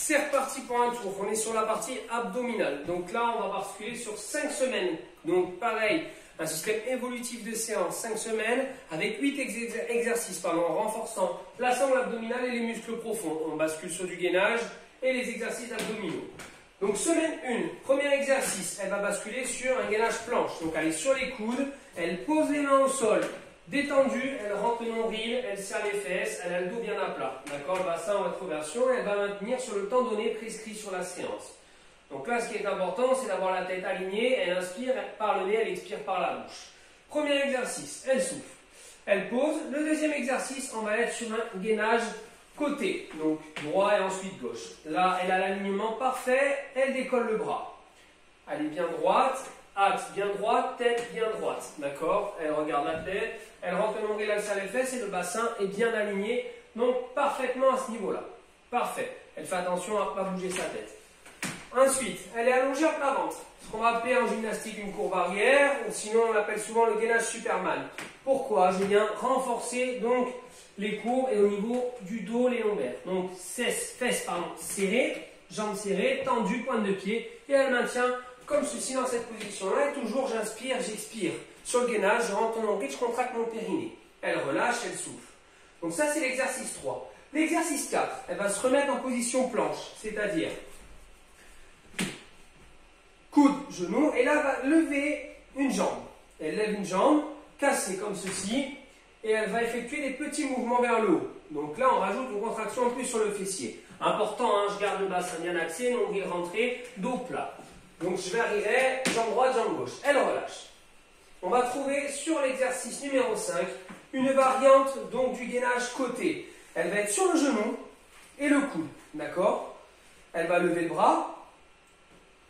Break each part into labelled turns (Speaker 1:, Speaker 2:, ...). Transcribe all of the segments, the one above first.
Speaker 1: C'est reparti pour un tour. On est sur la partie abdominale. Donc là, on va basculer sur 5 semaines. Donc pareil, un système évolutif de séance, 5 semaines, avec 8 exercices, en renforçant l'assemble abdominale et les muscles profonds. On bascule sur du gainage et les exercices abdominaux. Donc semaine 1, premier exercice, elle va basculer sur un gainage planche. Donc elle est sur les coudes, elle pose les mains au sol, détendue, elle rentre le nombril, elle serre les fesses, elle a le dos bien à plat. D'accord, le bassin en rétroversion, elle va maintenir sur le temps donné prescrit sur la séance. Donc là, ce qui est important, c'est d'avoir la tête alignée, elle inspire par le nez, elle expire par la bouche. Premier exercice, elle souffle, elle pose. Le deuxième exercice, on va être sur un gainage côté, donc droit et ensuite gauche. Là, elle a l'alignement parfait, elle décolle le bras. Elle est bien droite, axe bien droite, tête bien droite. D'accord? Elle regarde la tête, elle rentre le nombril, elle serre les fesses et le bassin est bien aligné, donc parfaitement à ce niveau-là. Parfait. Elle fait attention à ne pas bouger sa tête. Ensuite, elle est allongée à plat ventre. Ce qu'on va appeler en gymnastique une courbe arrière, ou sinon on l'appelle souvent le gainage Superman. Pourquoi? Je viens renforcer donc les courbes et au niveau du dos, les lombaires. Donc fesses serrées, jambes serrées, tendues, pointe de pied, et elle maintient comme ceci dans cette position-là. Et toujours j'inspire, j'expire. Sur le gainage, je rentre mon nombril, je contracte mon périnée. Elle relâche, elle souffle. Donc ça c'est l'exercice 3. L'exercice 4, elle va se remettre en position planche, c'est-à-dire coude, genou, et là elle va lever une jambe. Elle lève une jambe, cassée comme ceci, et elle va effectuer des petits mouvements vers le haut. Donc là, on rajoute une contraction en plus sur le fessier. Important, hein, je garde le bassin bien axé, nombril rentré, dos plat. Donc je varierai, jambe droite, jambe gauche. Elle relâche. On va trouver sur l'exercice numéro 5 une variante donc du gainage côté. Elle va être sur le genou et le coude. D'accord? Elle va lever le bras.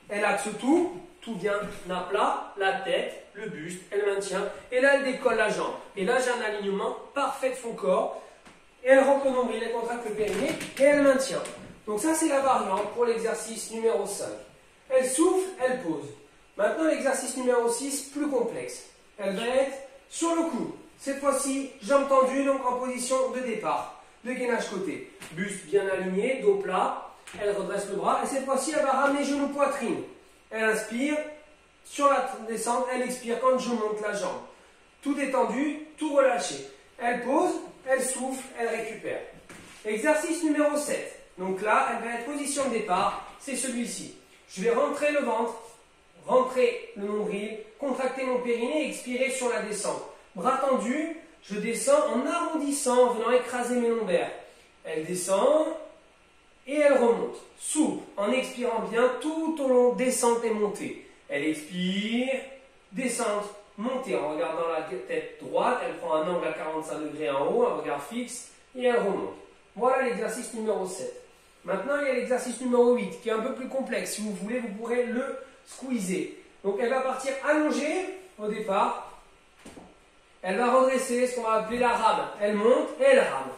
Speaker 1: Elle axe tout bien à plat, la tête, le buste, elle maintient, et là elle décolle la jambe. Et là j'ai un alignement parfait de son corps, et elle rentre le nombril, elle contracte le périnée, et elle maintient. Donc ça c'est la variante pour l'exercice numéro 5. Elle souffle, elle pose. Maintenant l'exercice numéro 6, plus complexe. Elle va être sur le coude. Cette fois-ci, jambes tendues, donc en position de départ, de gainage côté. Buste bien aligné, dos plat. Elle redresse le bras et cette fois-ci, elle va ramener genou poitrine. Elle inspire, sur la descente, elle expire quand je monte la jambe. Tout détendu, tout relâché. Elle pose, elle souffle, elle récupère. Exercice numéro 7. Donc là, elle va être position de départ, c'est celui-ci. Je vais rentrer le ventre, rentrer le nombril, contracter mon périnée et expirer sur la descente. Bras tendus, je descends en arrondissant, en venant écraser mes lombaires. Elle descend. Et elle remonte, souple, en expirant bien tout au long, descente et montée. Elle expire, descente, montée, en regardant la tête droite, elle prend un angle à 45 degrés en haut, un regard fixe, et elle remonte. Voilà l'exercice numéro 7. Maintenant, il y a l'exercice numéro 8, qui est un peu plus complexe. Si vous voulez, vous pourrez le squeezer. Donc, elle va partir allongée au départ. Elle va redresser ce qu'on va appeler la rame. Elle monte et elle rame.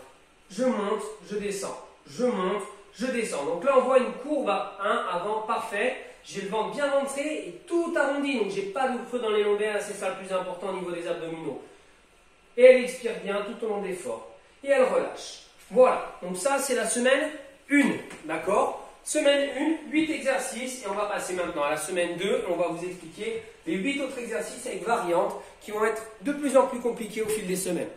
Speaker 1: Je monte, je descends. Je monte, je descends. Donc là, on voit une courbe à 1 avant, parfait. J'ai le ventre bien rentré et tout arrondi. Donc, j'ai pas de creux dans les lombaires. C'est ça le plus important au niveau des abdominaux. Et elle expire bien tout au long de l'effort. Et elle relâche. Voilà. Donc ça, c'est la semaine 1. D'accord? Semaine 1, 8 exercices. Et on va passer maintenant à la semaine 2. On va vous expliquer les 8 autres exercices avec variantes qui vont être de plus en plus compliqués au fil des semaines.